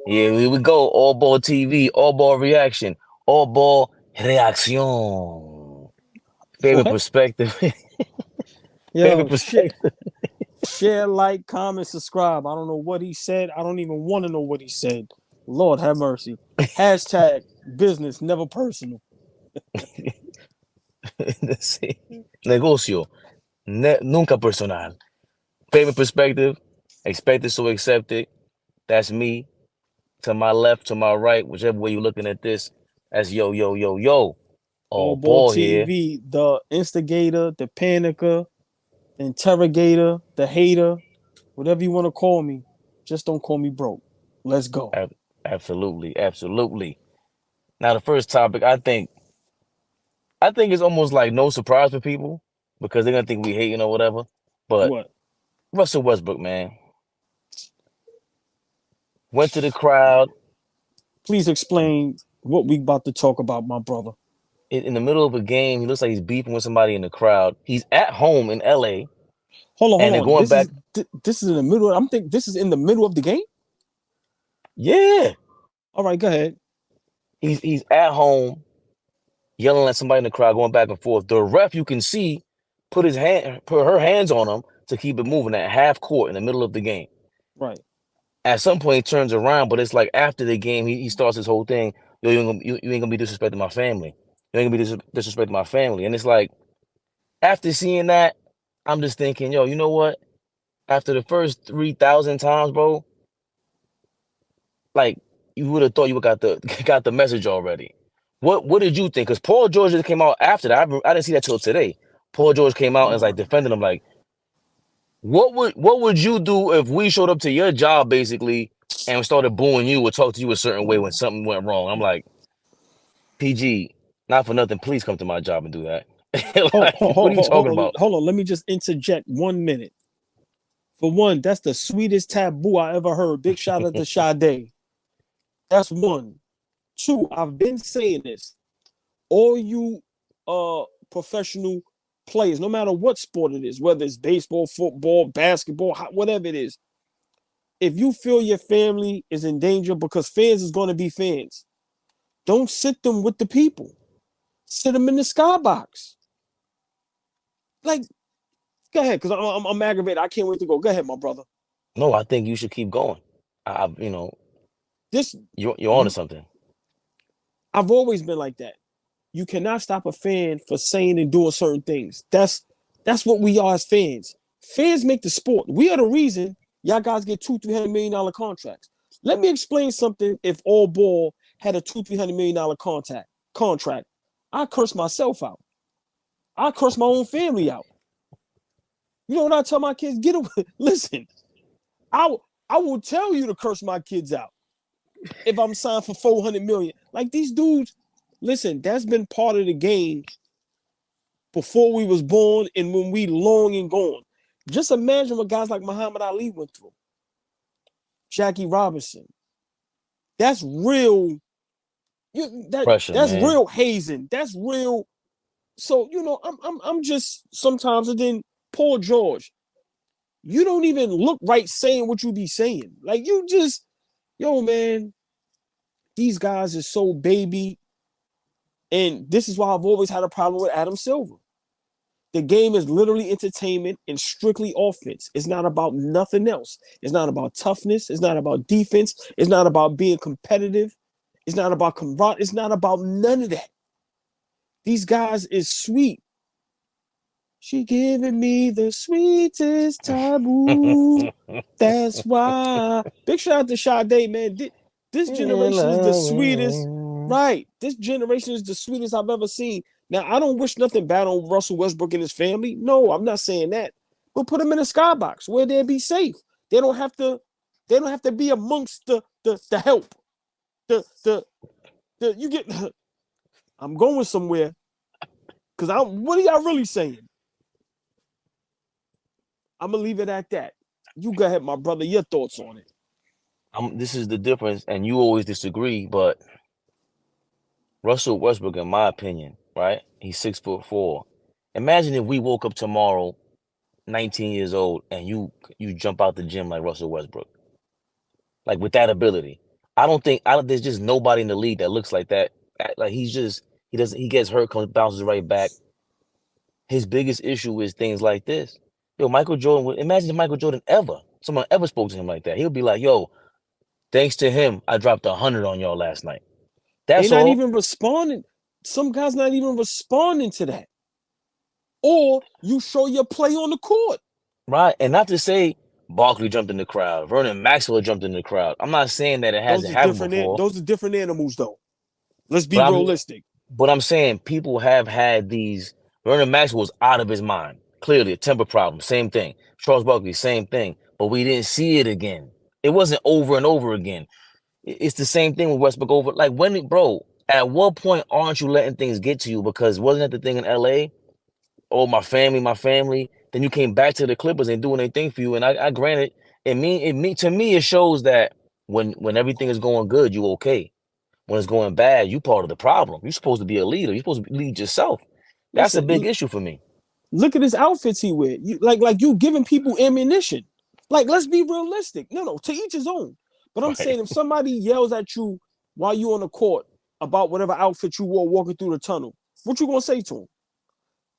Yeah, here we go. All ball TV, all ball reaction, all ball reaction. Favorite What? perspective. Favorite Yo, perspective. share, like, comment, subscribe. I don't know what he said. I don't even want to know what he said. Lord have mercy. Hashtag business, never personal. Sí. Negocio, nunca personal. Favorite perspective, expect it, so accept it. That's me. To my left, to my right, whichever way you're looking at this. That's yo, yo, yo, yo. All All Ball ball here. TV, the instigator, the panicker, the interrogator, the hater, whatever you want to call me. Just don't call me broke. Let's go. Ab- Absolutely, absolutely. Now the first topic, I think it's almost like no surprise for people because they're gonna think we hating or whatever. But What? Russell Westbrook, man, went to the crowd Please explain what we about to talk about, my brother. in the middle of a game. He looks like he's beefing with somebody in the crowd. He's at home in LA, Hold on, hold and they're on. going back. This is in the middle. I'm thinking this is in the middle of the game. Yeah, All right, go ahead. he's at home yelling at somebody in the crowd, going back and forth. The ref, you can see, put her hands on him to keep it moving at half court in the middle of the game. Right. At some point, he turns around, but it's like after the game, he starts this whole thing. Yo, you ain't gonna be disrespecting my family. You ain't gonna be disrespecting my family. And it's like after seeing that, I'm just thinking, yo, you know what? After the first 3,000 times, bro, like you would have thought you would got the got the message already. What did you think? Because Paul George just came out after that. I didn't see that till today. Paul George came out and was like defending him, like, what would you do if we showed up to your job basically and started booing you or talk to you a certain way when something went wrong? I'm like, PG, not for nothing, please come to my job and do that. Like, what are you talking about? Hold on. Let me just interject 1 minute. For one, that's the sweetest taboo I ever heard. Big shout out to Sade. That's one. Two, I've been saying this. All you professional players, no matter what sport it is, whether it's baseball, football, basketball, whatever it is, if you feel your family is in danger because fans is going to be fans, don't sit them with the people. Sit them in the skybox. Like, go ahead, because I'm aggravated. I can't wait to go. Go ahead, my brother. No, I think you should keep going. You know, This you're onto something. I've always been like that. You cannot stop a fan for saying and doing certain things. That's what we are as fans. Fans make the sport. We are the reason y'all guys get $200-300 million contracts. Let me explain something. If All Ball had a $200-300 million contract, I curse myself out. I curse my own family out. You know what I tell my kids? Get away. Listen, I I will tell you to curse my kids out if I'm signed for 400 million. Like these dudes, listen, that's been part of the game before we was born and when we long and gone. Just imagine what guys like Muhammad Ali went through. Jackie Robinson. That's real. Pressure, That's man. real hazing. That's real. So I'm just sometimes, and then Paul George. You don't even look right saying what you be saying. Like you just, yo man, these guys are so baby, and this is why I've always had a problem with Adam Silver. The game is literally entertainment and strictly offense. It's not about nothing else. It's not about toughness. It's not about defense. It's not about being competitive. It's not about combat. It's not about none of that. These guys is sweet. She giving me the sweetest taboo. That's why. Big shout out to Sade, man. This generation is the sweetest. Right. This generation is the sweetest I've ever seen. Now, I don't wish nothing bad on Russell Westbrook and his family. No, I'm not saying that. But put them in a skybox where they'll be safe. They don't have to. They don't have to be amongst the help. The you get. I'm going somewhere because I'm. What are y'all really saying? I'm gonna leave it at that. You go ahead, my brother. Your thoughts on it? This is the difference, and you always disagree, but Russell Westbrook, in my opinion, right? He's 6'4". Imagine if we woke up tomorrow, 19 years old, and you jump out the gym like Russell Westbrook, like with that ability. There's just nobody in the league that looks like that. Like he gets hurt, bounces right back. His biggest issue is things like this. Yo, Michael Jordan imagine if Michael Jordan someone ever spoke to him like that. He'll be like, yo, thanks to him, I dropped 100 on y'all last night. They That's not all. even responding. Some guys not even responding to that. Or you show your play on the court. Right. And not to say Barkley jumped in the crowd, Vernon Maxwell jumped in the crowd. I'm not saying that it hasn't happened before, Those are different animals, though. Let's be but realistic. I'm saying people have had these. Vernon Maxwell was out of his mind. Clearly, a temper problem. Same thing. Charles Barkley, same thing. But we didn't see it again. It wasn't over and over again. It's the same thing with Westbrook over. Like bro, at what point aren't you letting things get to you? Because wasn't that the thing in LA? Oh, my family, my family. Then you came back to the Clippers and doing their thing for you. And I granted, to me, it shows that when everything is going good, you okay. When it's going bad, you part of the problem. You're supposed to be a leader. You're supposed to lead yourself. That's a big Listen, issue for me. look at his outfits he wear. You like you giving people ammunition. Like, let's be realistic. No, to each his own. But I'm Right. saying if somebody yells at you while you on the court about whatever outfit you wore walking through the tunnel, what you gonna say to him?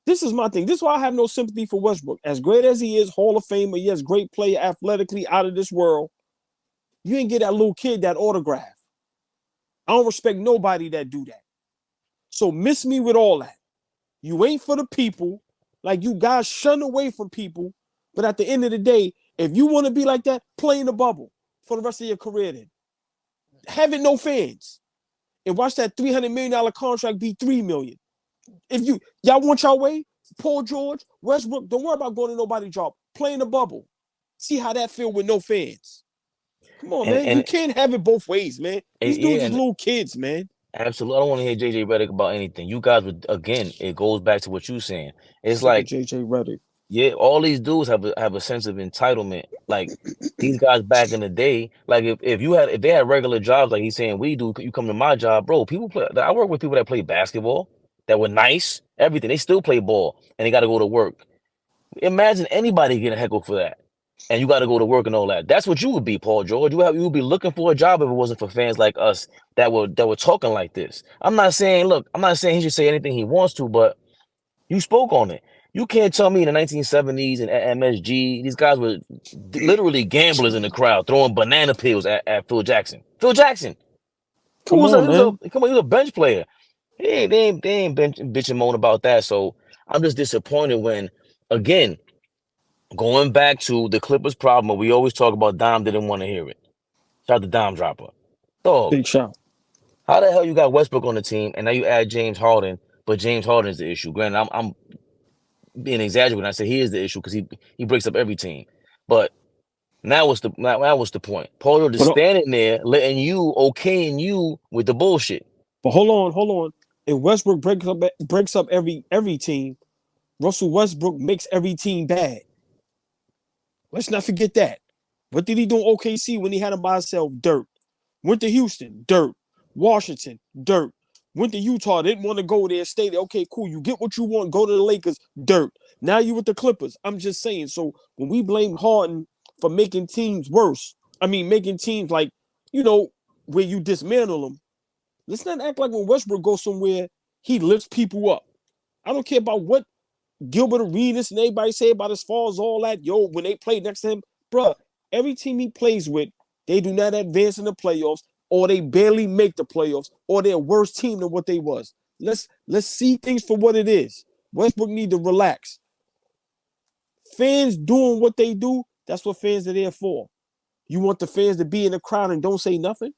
This is my thing. This is why I have no sympathy for Westbrook. As great as he is, Hall of Famer, yes, great player, athletically out of this world. You ain't get that little kid that autograph. I don't respect nobody that do that. So miss me with all that. You ain't for the people. Like, you guys shun away from people. But at the end of the day, if you want to be like that, play in the bubble for the rest of your career then. Having no fans. And watch that $300 million contract be $3 million. If y'all want your way, Paul George, Westbrook, don't worry about going to nobody's job. Play in the bubble. See how that feel with no fans. Come on, man. You And can't have it both ways, man. These yeah, dudes is and little kids, man. absolutely, I don't want to hear JJ Redick about anything. You guys would again. It goes back to what you're saying. It's This nigga like, JJ Redick. yeah, all these dudes have a sense of entitlement. Like these guys back in the day, like if they had regular jobs like he's saying we do, you come to my job, bro. People play. I work with people that play basketball that were nice, everything. They still play ball and they got to go to work. Imagine anybody getting heckled for that, and you got to go to work and all that. That's what you would be, Paul George. You would be looking for a job if it wasn't for fans like us that were talking like this. I'm not saying he should say anything he wants to, but you spoke on it. You can't tell me in the 1970s and at MSG, these guys were literally gamblers in the crowd throwing banana peels at Phil Jackson. Phil Jackson, who Come was on, man. he was a bench player. They ain't bitch and moan about that. So I'm just disappointed when, again, going back to the Clippers problem, we always talk about Dom didn't want to hear it. Shout out to Dom Dropper. Dog, Big shout. how the hell you got Westbrook on the team and now you add James Harden, but James Harden is the issue. Granted, I'm being exaggerated when I say he is the issue because he breaks up every team. But now what's the point? Paul George is But standing there letting you okaying you with the bullshit. but hold on. If Westbrook breaks up every team, Russell Westbrook makes every team bad. Let's not forget that. What did he do in OKC when he had him by himself? Dirt. Went to Houston, dirt. Washington, dirt. Went to Utah, didn't want to go there, stayed there. Okay, cool. You get what you want, go to the Lakers, dirt. Now you with the Clippers. I'm just saying. So when we blame Harden for making teams worse, I mean, making teams like, you know, where you dismantle them, let's not act like when Westbrook goes somewhere, he lifts people up. I don't care about what Gilbert Arenas and everybody say about as far as all that. Yo, when they play next to him, bruh, every team he plays with, they do not advance in the playoffs, or they barely make the playoffs, or they're a worse team than what they was. Let's see things for what it is. Westbrook need to relax. Fans doing what they do, that's what fans are there for. You want the fans to be in the crowd and don't say nothing?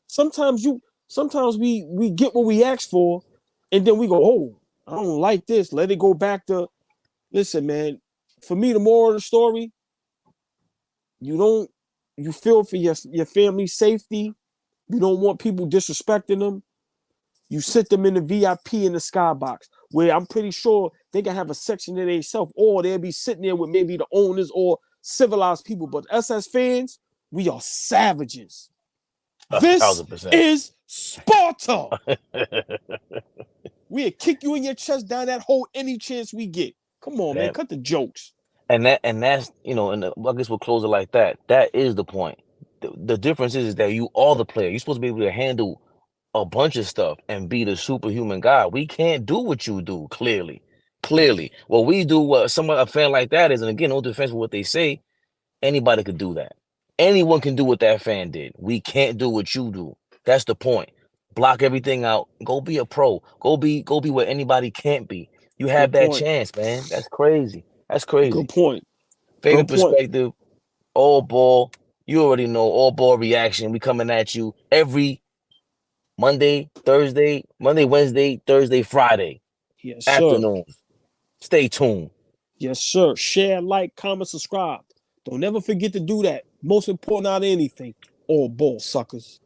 Sometimes we get what we ask for, and then we go, oh, I don't like this. Let it go back to, listen, man. For me, the moral of the story, you feel for your family's safety. You don't want people disrespecting them. You sit them in the VIP in the skybox, where I'm pretty sure they can have a section to themselves, or they'll be sitting there with maybe the owners or civilized people. But us as fans, we are savages. A This thousand percent. is Sparta. We'll kick you in your chest down that hole any chance we get. Come on, man. and Cut the jokes. that's I guess we'll close it like that. That is the point. the difference is that you are the player. You're supposed to be able to handle a bunch of stuff and be the superhuman guy. We can't do what you do, clearly. Clearly. What we do, what someone a fan like that is, and again, no defense for what they say, anybody could do that. Anyone can do what that fan did. We can't do what you do. That's the point. Block everything out. Go be a pro. Go be where anybody can't be. You have Good that point. chance, man. That's crazy. That's Good crazy. point. Favorite Good point. perspective, all ball. You already know all ball reaction. We coming at you every Monday, Wednesday, Thursday, Friday Yes, sir. afternoons. Stay tuned. Yes, sir. Share, like, comment, subscribe. Don't ever forget to do that. Most important out of anything. All ball suckers.